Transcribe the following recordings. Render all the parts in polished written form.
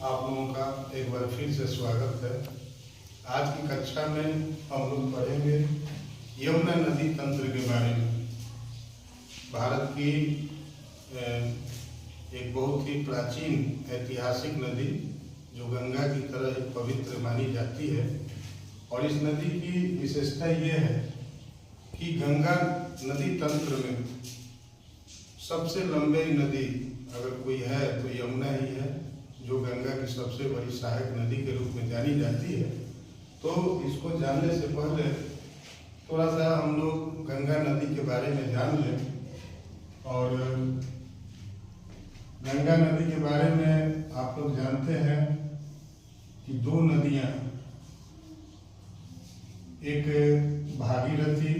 आप लोगों का एक बार फिर से स्वागत है। आज की कक्षा में हम लोग पढ़ेंगे यमुना नदी तंत्र के बारे में। भारत की एक बहुत ही प्राचीन ऐतिहासिक नदी जो गंगा की तरह एक पवित्र मानी जाती है, और इस नदी की विशेषता ये है कि गंगा नदी तंत्र में सबसे लंबी नदी अगर कोई है तो यमुना ही है, जो गंगा की सबसे बड़ी सहायक नदी के रूप में जानी जाती है। तो इसको जानने से पहले थोड़ा सा हम लोग गंगा नदी के बारे में जान लें। और गंगा नदी के बारे में आप लोग जानते हैं कि दो नदियां, एक भागीरथी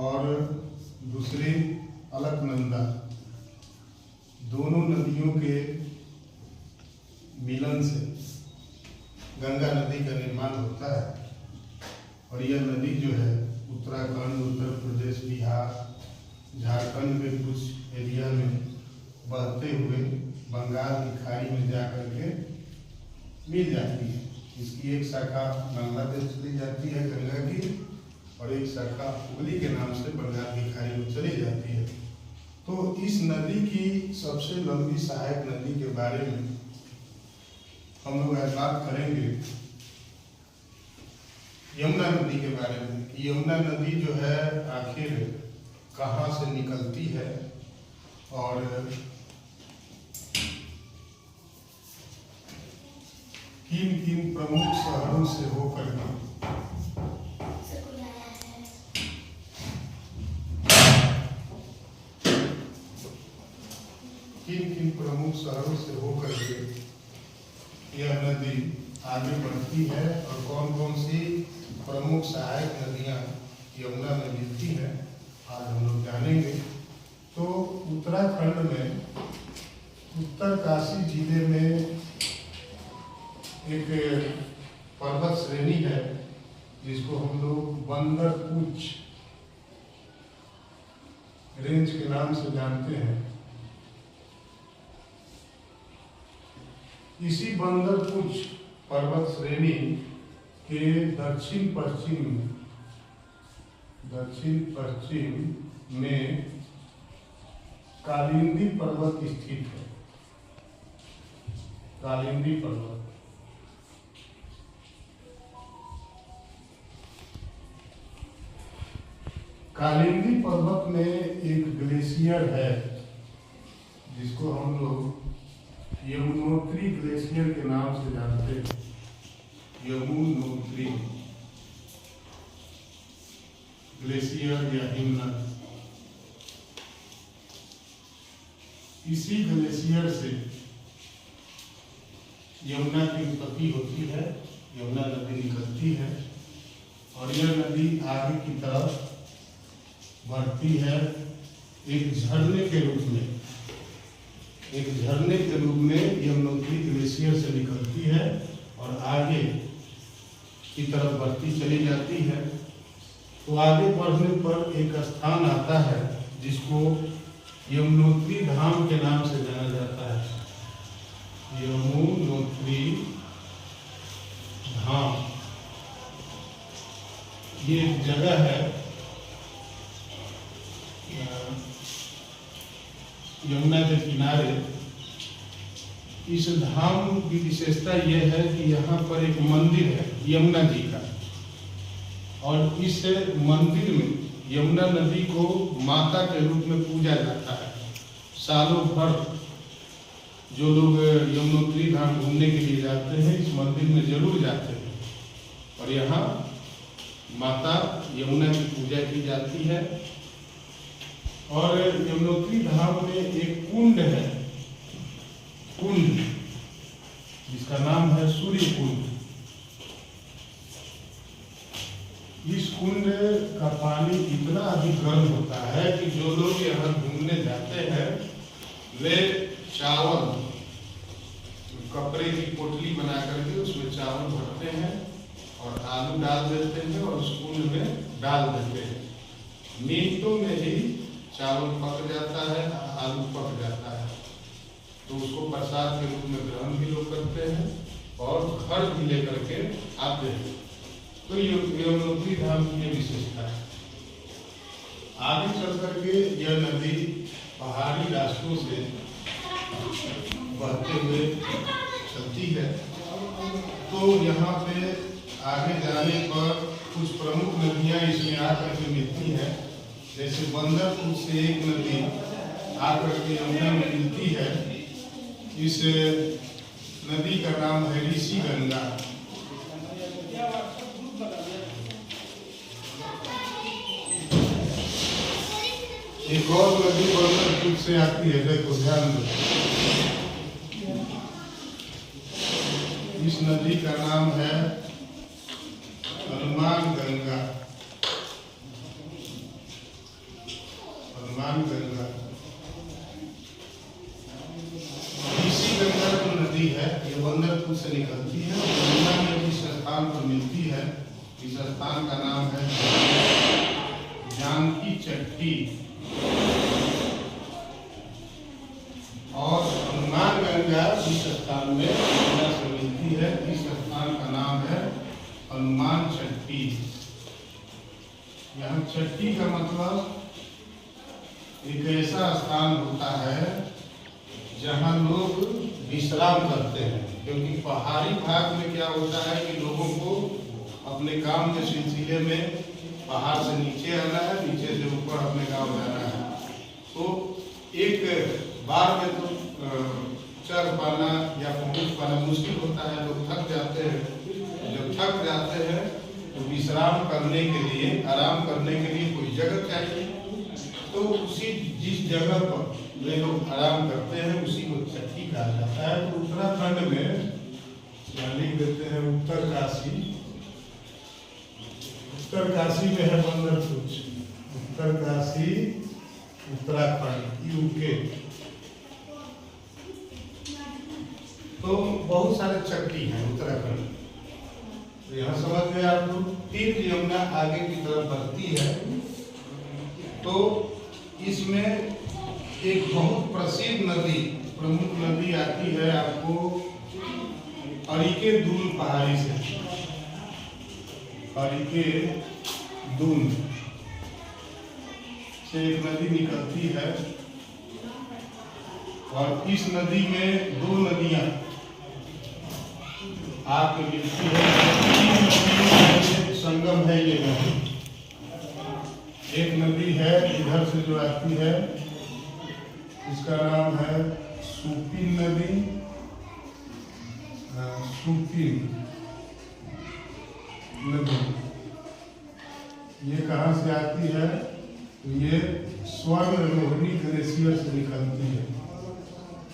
और दूसरी अलकनंदा, दोनों नदियों के मिलन से गंगा नदी का निर्माण होता है। और यह नदी जो है उत्तराखंड, उत्तर प्रदेश, बिहार, झारखंड के कुछ एरिया में बहते हुए बंगाल की खाड़ी में जा करके मिल जाती है। इसकी एक शाखा बांग्लादेश चली जाती है गंगा की, और एक शाखा हुगली के नाम से बंगाल की खाड़ी में चली जाती है। तो इस नदी की सबसे लंबी सहायक नदी के बारे में हम लोग आज बात करेंगे, यमुना नदी के बारे में। कि यमुना नदी जो है आखिर कहाँ से निकलती है और किन किन प्रमुख शहरों से होकर के यह नदी आगे बढ़ती है, और कौन कौन सी प्रमुख सहायक नदियां यमुना में मिलती हैं, आज हम लोग जानेंगे। तो उत्तराखंड में उत्तरकाशी जिले में एक पर्वत श्रेणी है जिसको हम लोग बंदरपुच रेंज के नाम से जानते हैं। इसी बंदरपुच पर्वत श्रेणी के दक्षिण पश्चिम में कालिंदी पर्वत स्थित है। कालिंदी पर्वत कालिंदी पर्वत में एक ग्लेशियर है जिसको हम लोग यमुनोत्री ग्लेशियर के नाम से जानते हैं। यमुनोत्री ग्लेशियर या हिमनद। इसी ग्लेशियर से यमुना की उत्पत्ति होती है, यमुना नदी निकलती है, और यह नदी आगे की तरफ बढ़ती है एक झरने के रूप में। यमुनोत्री ग्लेशियर से निकलती है और आगे की तरफ बढ़ती चली जाती है। तो आगे बढ़ने पर एक स्थान आता है जिसको यमुनोत्री धाम के नाम से जाना जाता है। यमुनोत्री धाम ये एक जगह है यमुना के किनारे। इस धाम की विशेषता यह है कि यहाँ पर एक मंदिर है यमुना जी का, और इस मंदिर में यमुना नदी को माता के रूप में पूजा जाता है। सालों भर जो लोग यमुनोत्री धाम घूमने के लिए जाते हैं इस मंदिर में जरूर जाते हैं, और यहाँ माता यमुना की पूजा की जाती है। और यमुनोत्री धाम में एक कुंड है, कुंड जिसका नाम है सूर्य कुंड। इस कुंड का पानी इतना अधिक गर्म होता है कि जो लोग यहाँ घूमने जाते हैं वे चावल, कपड़े की पोटली बना करके उसमें चावल भरते हैं और आलू डाल देते हैं और उस कुंड में डाल देते हैं। मिनटों में ही चावल पक जाता है, आलू पक जाता है। तो उस उसको प्रसाद के रूप में ग्रहण भी लोग करते हैं और घर भी लेकर के आते हैं। तो यमुनोत्री धाम की विशेषता है। आगे चल करके यह नदी पहाड़ी रास्तों से बहते हुए चलती है। तो यहाँ पे आगे जाने पर कुछ प्रमुख नदियाँ इसमें आकर के मिलती हैं। जैसे बंदरपुर से एक नदी आकर के यमुना में मिलती है। इस नदी का नाम है ऋषि गंगा। एक और नदी बंदरपुर से आती है, देखो ध्यान दो। इस नदी का नाम है हनुमान गंगा। हनुमान गंगा ऋषि गंगा जो नदी है ये बंदरपुर से निकलती है। गंगा में जिस स्थान पर मिलती है, इस स्थान का नाम है जानकी चट्टी। और हनुमान गंगा जिस स्थान में गंगा से मिलती है, इस स्थान का नाम है हनुमान चट्टी। यहाँ चट्टी का मतलब एक ऐसा स्थान होता है जहाँ लोग विश्राम करते हैं। क्योंकि पहाड़ी भाग में क्या होता है कि लोगों को अपने काम के सिलसिले में पहाड़ से नीचे आना है, नीचे से ऊपर अपने गांव जाना है। तो एक बार में तो चढ़ पाना या पहुंच पाना मुश्किल होता है, लोग थक जाते हैं। जब थक जाते हैं तो विश्राम करने के लिए, आराम करने के लिए कोई जगह चाहिए। तो उसी जिस जगह पर वे लोग आराम करते हैं उसी को चट्टी कहा जाता है। तो उत्तराखंड में लिख देते हैं उत्तर काशी। उत्तर काशी में है बंदरपुर। उत्तर काशी उत्तराखंड यूके। तो बहुत सारे चट्टी हैं उत्तराखंड। तो यहाँ समझ गए आप लोग। फिर यमुना आगे की तरफ बढ़ती है तो इसमें एक बहुत प्रसिद्ध नदी, प्रमुख नदी आती है आपको हरिके दून पहाड़ी से। हरिके दून से एक नदी निकलती है और इस नदी में दो नदियां आके मिलती है। संगम है ये नदी। एक नदी है इधर से जो आती है, इसका नाम है सुपिन नदी। सुपिन नदी ये कहाँ से आती है? तो ये स्वर्ण रोहिणी ग्लेशियर से निकलती है।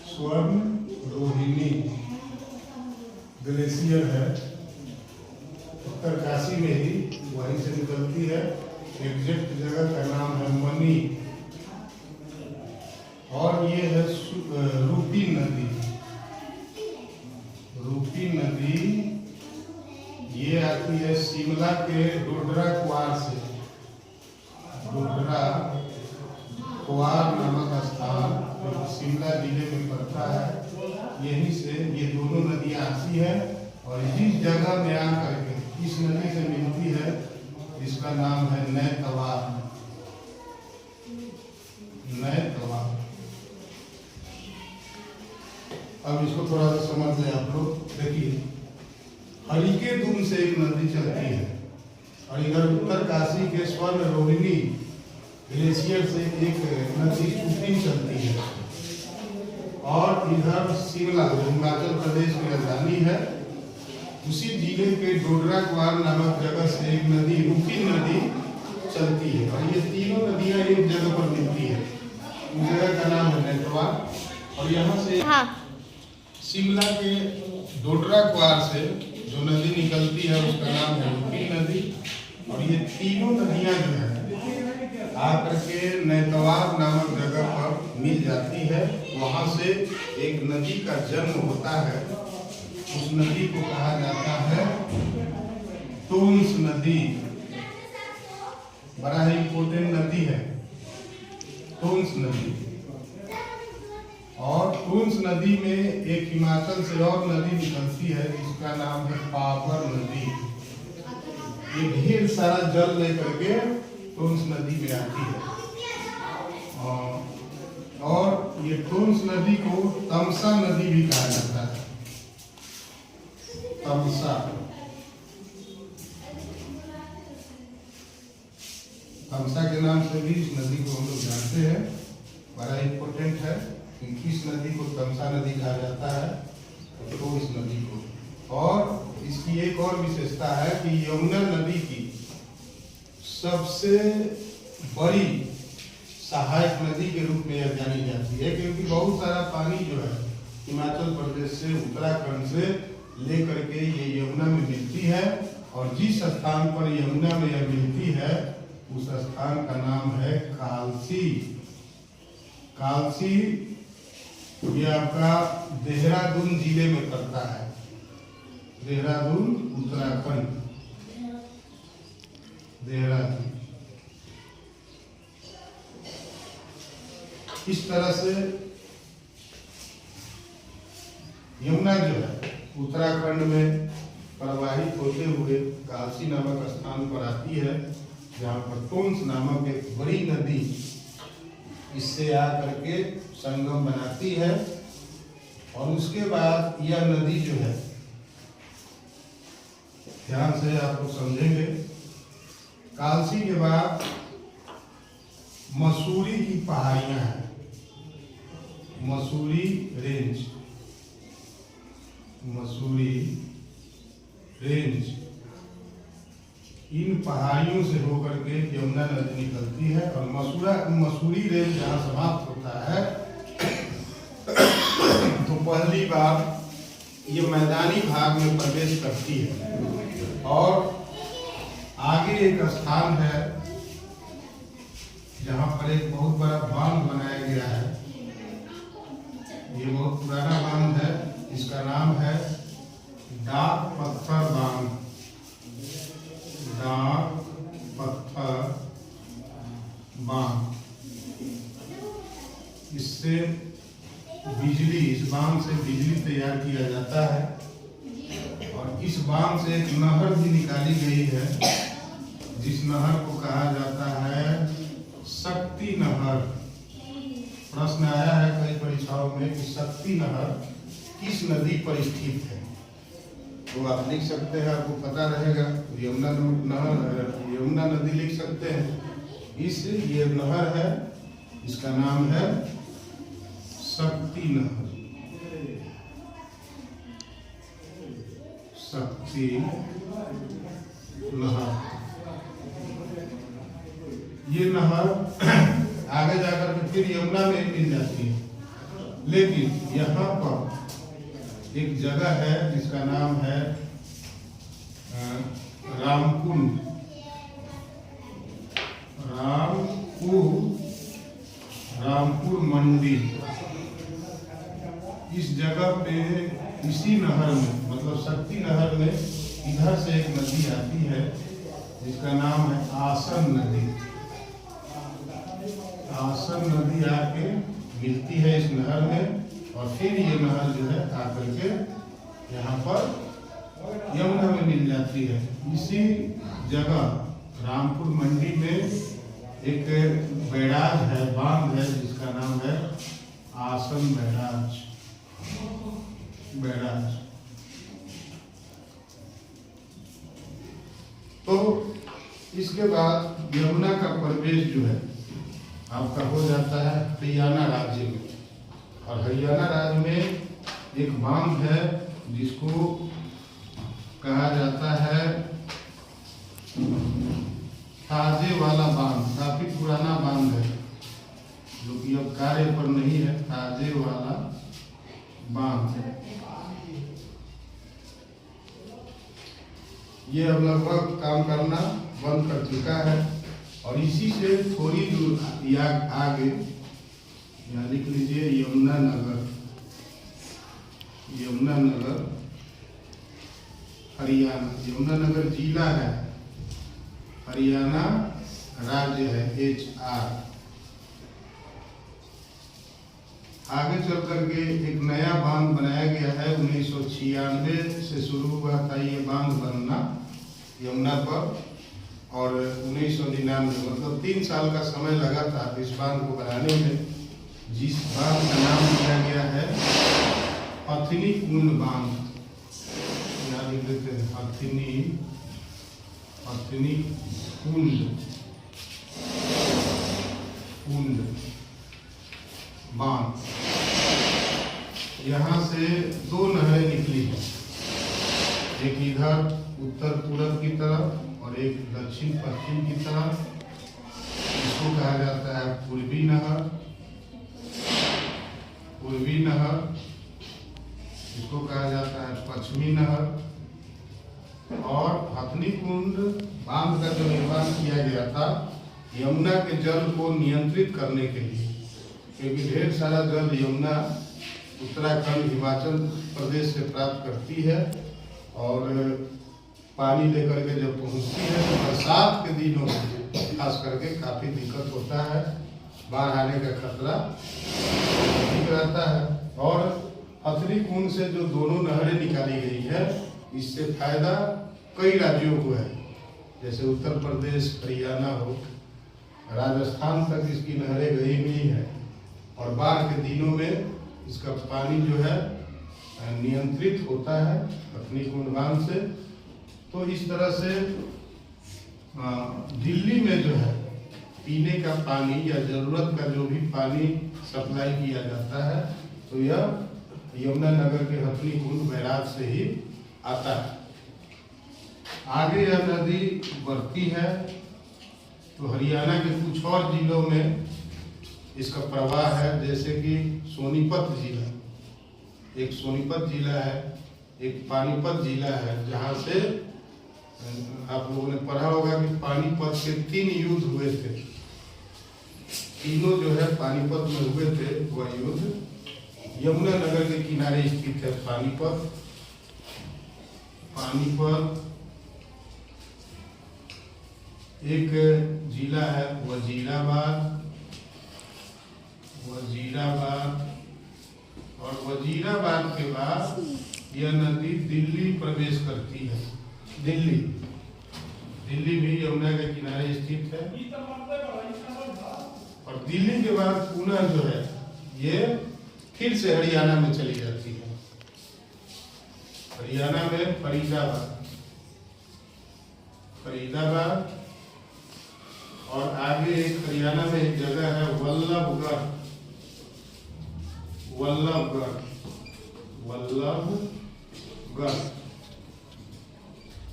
स्वर्ण रोहिणी ग्लेशियर है, उत्तरकाशी में ही वहीं से निकलती है। एग्जैक्ट जगह का नाम है मनी। और ये है रूपी नदी। रूपी नदी ये आती है शिमला के डोडरा कुआर से। डोडरा कुआर नामक स्थान जो शिमला जिले में पड़ता है, यहीं से ये दोनों नदियां आती है और जिस जगह में आकर के इस नदी से मिलती है इसका नाम है नैतवा। नैतवा। अब इसको थोड़ा सा समझ लें आप लोग। देखिए हरिके दून से एक नदी चलती है और इधर उत्तर काशी के स्वर्ण रोहिणी ग्लेशियर से एक नदी सुपिन चलती है। और इधर शिमला हिमाचल प्रदेश की राजधानी है, उसी जिले के डोडरा कुआर नामक जगह से एक नदी रूपी नदी चलती है। और ये तीनों नदियां एक जगह पर मिलती है। उस जगह का नाम है नैतवा। और यहाँ से शिमला के डोडरा कुआर से जो नदी निकलती है उसका नाम है रूपी नदी। और ये तीनों नदियां जो है आकर के नैतवा नामक जगह पर मिल जाती है। वहां से एक नदी का जन्म होता है। उस नदी को कहा जाता है टोंस नदी। बड़ा ही इम्पोर्टेंट नदी है टोंस नदी। और टोंस नदी में एक हिमाचल से और नदी निकलती है, जिसका नाम है पावर नदी। ये ढेर सारा जल लेकर के टोंस नदी में आती है। और ये टोंस नदी को तमसा नदी भी कहा जाता है। तमसा तमसा के नाम से भी इस नदी को हम लोग जानते हैं। बड़ा इम्पोर्टेंट है कि किस नदी को तमसा नदी कहा जाता है, तो इस नदी को। और इसकी एक और विशेषता है कि यमुना नदी की सबसे बड़ी सहायक नदी के रूप में यह जानी जाती है, क्योंकि बहुत सारा पानी जो है हिमाचल प्रदेश से, उत्तराखंड से लेकर के ये यमुना में मिलती है। और जिस स्थान पर यमुना में यह मिलती है उस स्थान का नाम है कालसी। कालसी ये आपका देहरादून जिले में पड़ता है। देहरादून उत्तराखंड, देहरादून। इस तरह से यमुना जो है उत्तराखंड में प्रवाहित होते हुए कालसी नामक स्थान पर आती है, जहाँ पर टोंस नामक एक बड़ी नदी इससे आकर के संगम बनाती है। और उसके बाद यह नदी जो है, ध्यान से आप लोग समझेंगे, कालसी के बाद मसूरी की पहाड़ियां हैं, मसूरी रेंज, मसूरी रेंज। इन पहाड़ियों से होकर के यमुना नदी निकलती है। और मसूरी रेंज जहाँ समाप्त होता है तो पहली बार ये मैदानी भाग में प्रवेश करती है। और आगे एक स्थान है जहाँ पर एक बहुत बड़ा बांध बनाया गया है। ये बहुत पुराना बांध है, इसका नाम है डाक पत्थर बांध। डाक पत्थर बांध। इससे बिजली, इस बांध से बिजली तैयार किया जाता है। और इस बांध से एक नहर भी निकाली गई है, जिस नहर को कहा जाता है शक्ति नहर। प्रश्न आया है कई परीक्षाओं में कि शक्ति नहर किस नदी पर स्थित है, तो आप लिख सकते हैं, आपको पता रहेगा। यमुना नहर, यमुना नदी लिख सकते हैं। ये नहर है, इसका नाम है शक्ति नहर। शक्ति नहर। ये नहर आगे जाकर के फिर यमुना में मिल जाती है। लेकिन यहाँ पर एक जगह है जिसका नाम है रामकुंड। रामपुर मंडी। इस जगह पे इसी नहर में, मतलब शक्ति नहर में, इधर से एक नदी आती है जिसका नाम है आसन नदी। आसन नदी आके मिलती है इस नहर में। और फिर ये नहर जो है आकर के यहाँ पर यमुना में मिल जाती है। इसी जगह रामपुर मंडी में एक बैराज है, बांध है, जिसका नाम है आसन बैराज। बैराज। तो इसके बाद यमुना का प्रवेश जो है आपका हो जाता है हरियाणा राज्य में। और हरियाणा राज्य में एक बांध है जिसको कहा जाता है ताजे वाला बांध। काफी पुराना बांध है जो कि अब कार्य पर नहीं है। ताजे वाला बांध है। ये अब लगभग काम करना बंद कर चुका है। और इसी से थोड़ी दूर आगे यहाँ लिख लीजिए यमुना नगर। यमुना नगर हरियाणा। यमुना नगर जिला है, हरियाणा राज्य है, HR। आगे चल करके एक नया बांध बनाया गया है। 1996 से शुरू हुआ था ये बांध बनना यमुना पर, और 1999 मतलब 3 साल का समय लगा था इस बांध को बनाने में, जिस बांध का नाम दिया गया है हथिनी कुंड बांध। यहाँ लिख देते हैं हथिनी कुंड बांध। यहाँ से 2 नहरें निकली हैं, एक इधर उत्तर पूर्व की तरफ और एक दक्षिण पश्चिम की तरफ। इसको कहा जाता है पूर्वी नहर, इसको कहा जाता है पश्चिमी नहर। और हथिनी कुंड बांध का जो निर्माण किया गया था यमुना के जल को नियंत्रित करने के लिए, क्योंकि ढेर सारा जल यमुना उत्तराखंड हिमाचल प्रदेश से प्राप्त करती है, और पानी लेकर के जब पहुंचती है तो बरसात के दिनों में खास करके काफ़ी दिक्कत होता है, बाढ़ आने का खतरा अधिक रहता है। और हथिनी कुंड से जो दोनों नहरें निकाली गई है, इससे फायदा कई राज्यों को है, जैसे उत्तर प्रदेश, हरियाणा हो, राजस्थान तक इसकी नहरें गई हुई है, और बाढ़ के दिनों में इसका पानी जो है नियंत्रित होता है हथिनी कुंड बांध से। तो इस तरह से दिल्ली में जो है पीने का पानी या जरूरत का जो भी पानी सप्लाई किया जाता है, तो यह यमुना नगर के हथिनी कुंड बैराज से ही आता है। आगे यह नदी बढ़ती है तो हरियाणा के कुछ और जिलों में इसका प्रवाह है, जैसे कि सोनीपत जिला, एक सोनीपत जिला है, एक पानीपत जिला है, जहाँ से आप लोगों ने पढ़ा होगा कि पानीपत के 3 युद्ध हुए थे। तीनों जो है पानीपत में हुए थे वह युद्ध। यमुना नगर के किनारे स्थित है पानीपत। एक जिला है वजीराबाद, और वजीराबाद के बाद यह नदी दिल्ली प्रवेश करती है। दिल्ली भी यमुना के किनारे स्थित है, और दिल्ली के बाद पुनः जो है ये फिर से हरियाणा में चली जाती है। हरियाणा में फरीदाबाद, और आगे एक हरियाणा में एक जगह है वल्लभगढ़।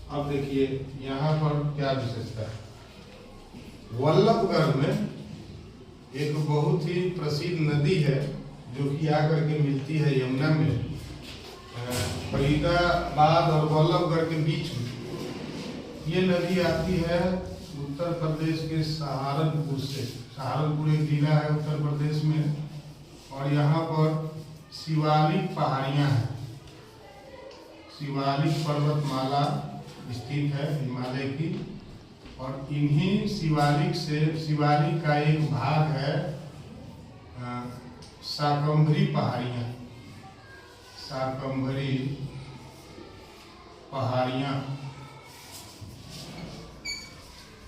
अब देखिए यहाँ पर क्या विशेषता है। वल्लभगढ़ में एक बहुत ही प्रसिद्ध नदी है जो कि आकर के मिलती है यमुना में, फरीदाबाद और वल्लभगढ़ के बीच में। ये नदी आती है उत्तर प्रदेश के सहारनपुर से। सहारनपुर एक जिला है उत्तर प्रदेश में, और यहाँ पर शिवालिक पहाड़ियाँ हैं। शिवालिक पर्वतमाला स्थित है हिमालय की, और इन्हीं शिवालिक का एक भाग है शाकंभरी पहाड़ियाँ।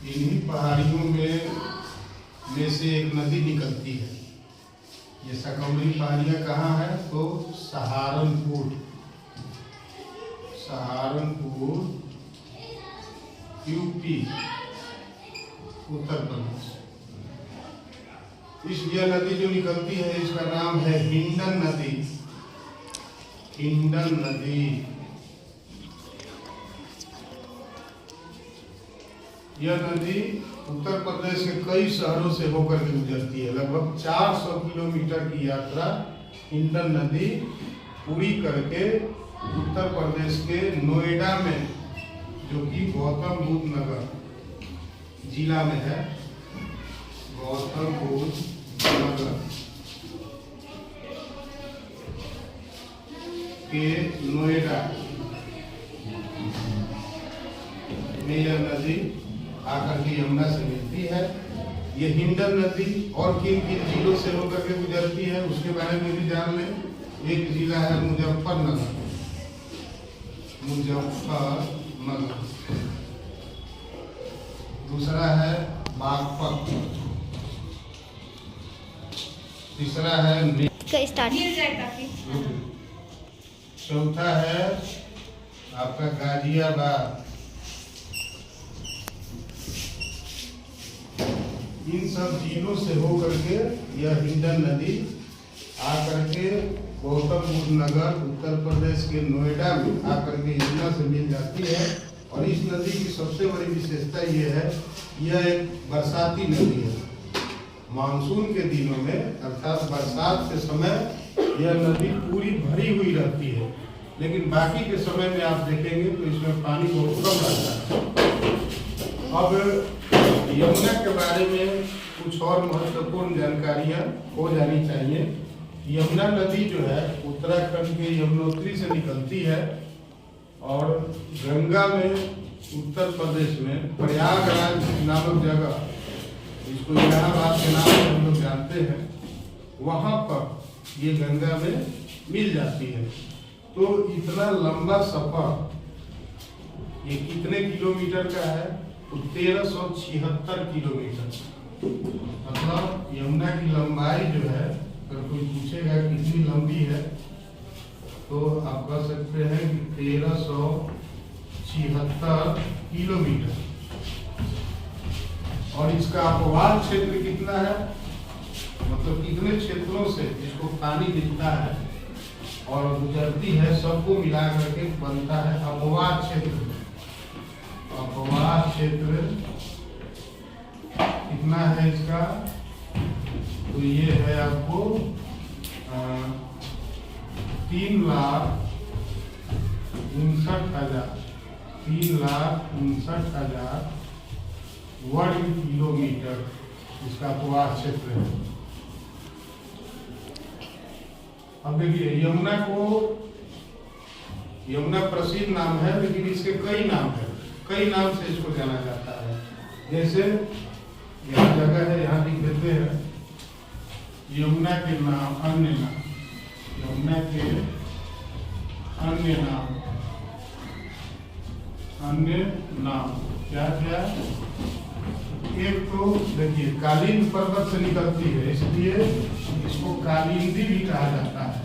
इन्हीं पहाड़ियों में से एक नदी निकलती है। ये शाकंभरी पहाड़ियाँ कहाँ है? तो सहारनपुर यूपी उत्तर प्रदेश। यह नदी जो निकलती है इसका नाम है हिंडन नदी। यह नदी उत्तर प्रदेश के कई शहरों से होकर के गुजरती है। लगभग 400 किलोमीटर की यात्रा हिंडन नदी पूरी करके उत्तर प्रदेश के नोएडा में, जो कि गौतम बुद्ध नगर जिला में है, गौतम बुद्ध नगर के नोएडा में यह नदी आकर के यमुना से मिलती है। ये हिंडन नदी और किन किन जिलों से होकर के गुजरती है उसके बारे में भी जान लें। एक जिला है मुजफ्फरनगर, मुजफ्फरनगर। दूसरा है बागपत, तीसरा है चौथा है आपका गाजियाबाद। इन सब जिलों से होकर के यह हिंडन नदी आकर के गौतम बुद्ध नगर उत्तर प्रदेश के नोएडा में आकर के यमुना से मिल जाती है। और इस नदी की सबसे बड़ी विशेषता ये है, यह एक बरसाती नदी है। मानसून के दिनों में अर्थात बरसात के समय यह नदी पूरी भरी हुई रहती है, लेकिन बाकी के समय में आप देखेंगे तो इसमें पानी बहुत कम रहता है। अब यमुना के बारे में कुछ और महत्वपूर्ण जानकारियां हो जानी चाहिए। यमुना नदी जो है उत्तराखंड के यमुनोत्री से निकलती है और गंगा में उत्तर प्रदेश में प्रयागराज नामक जगह, इसको इलाहाबाद के नाम से हम लोग जानते हैं, वहां पर ये गंगा में मिल जाती है। तो इतना लंबा सफर ये कितने किलोमीटर का है? तो 1376 किलोमीटर। मतलब यमुना की लंबाई जो है, अगर कोई पूछेगा कितनी लंबी है तो आप कह सकते हैं कि 1376 किलोमीटर। और इसका अपवाद क्षेत्र कितना है, मतलब कितने क्षेत्रों से इसको पानी मिलता है और गुजरती है, सबको मिला करके बनता है अपवाद क्षेत्र। अपवाद क्षेत्र कितना है इसका? तो ये है आपको 3,59,000 वर्ग किलोमीटर इसका अपवाद क्षेत्र है। अब देखिए यमुना प्रसिद्ध नाम है, लेकिन इसके कई नाम है, कई नाम से इसको जाना जाता है। जैसे यहाँ जगह है, यहाँ लिख देते हैं यमुना के नाम, अन्य नाम, यमुना के अन्य नाम, अन्य नाम क्या क्या? एक तो देखिए कालिंदी पर्वत से निकलती है, इसलिए इसको कालिंदी भी कहा जाता है।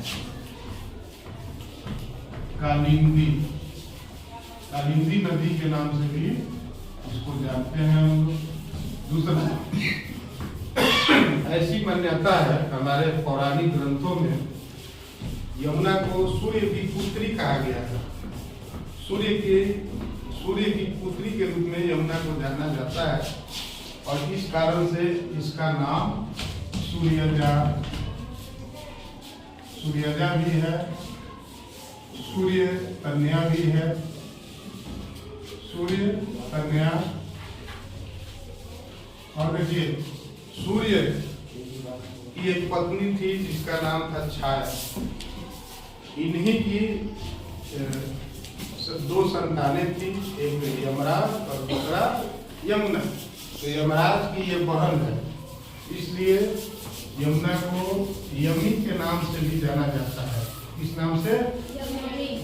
कालिंदी नदी के नाम से भी इसको जानते हैं हम लोग। दूसरा, ऐसी मान्यता है हमारे पौराणिक ग्रंथों में, यमुना को सूर्य की पुत्री कहा गया था। सूर्य की पुत्री के रूप में यमुना को जाना जाता है और इस कारण से इसका नाम सूर्यजा भी है, सूर्य कन्या भी है, सूर्य कन्या। और देखिए सूर्य की एक पत्नी थी जिसका नाम था छाया। इन्हीं की 2 संतानें थी, एक यमराज और दूसरा यमुना। तो यमराज की ये बहन है, इसलिए यमुना को यमी के नाम से भी जाना जाता है। किस नाम से?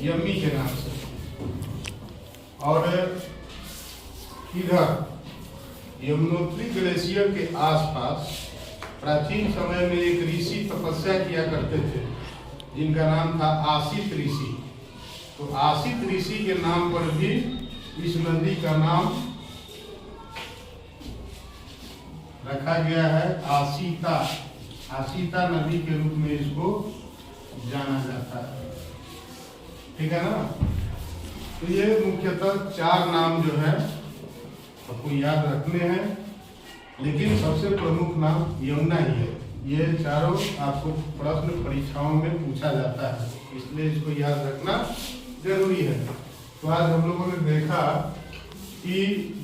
यमी के नाम से। और इधर यमुनोत्री ग्लेशियर के आसपास प्राचीन समय में एक ऋषि तपस्या किया करते थे, जिनका नाम था आसित ऋषि। तो आसित ऋषि के नाम पर भी इस नदी का नाम रखा गया है, आसिता नदी के रूप में इसको जाना जाता है। ठीक है ना? तो ये मुख्यतः 4 नाम जो है आपको याद रखने हैं, लेकिन सबसे प्रमुख नाम यमुना ही है। ये चारों आपको प्रश्न परीक्षाओं में पूछा जाता है, इसलिए इसको याद रखना जरूरी है। तो आज हम लोगों ने देखा कि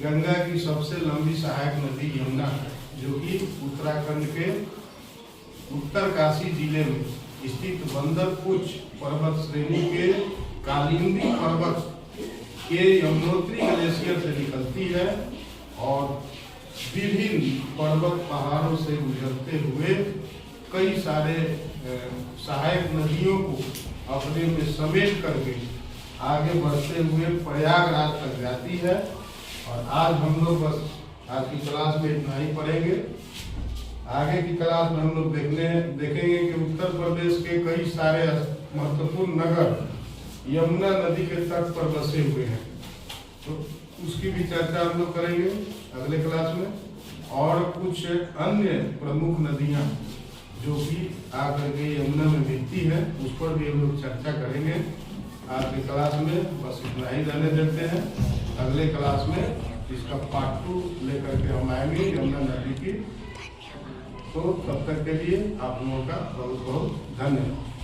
गंगा की सबसे लंबी सहायक नदी यमुना है, जो कि उत्तराखंड के उत्तरकाशी जिले में स्थित बंदरपुच पर्वत श्रेणी के कालिंदी पर्वत के यमुनोत्री ग्लेशियर से निकलती है और विभिन्न पर्वत पहाड़ों से गुजरते हुए कई सारे सहायक नदियों को अपने में समेट करके आगे बढ़ते हुए प्रयागराज तक जाती है। और आज हम लोग बस आज की क्लास में इतना ही पढ़ेंगे। आगे की क्लास में हम लोग देखेंगे कि उत्तर प्रदेश के कई सारे महत्वपूर्ण नगर यमुना नदी के तट पर बसे हुए हैं, तो उसकी भी चर्चा हम लोग करेंगे अगले क्लास में। और कुछ अन्य प्रमुख नदियां जो कि आकर के यमुना में मिलती हैं उस पर भी हम लोग चर्चा करेंगे। आज की क्लास में बस इतना ही रहने देते हैं। अगले क्लास में इसका पार्ट 2 लेकर के हम आएंगे यमुना नदी की। तो तब तक के लिए आप लोगों का बहुत बहुत धन्यवाद।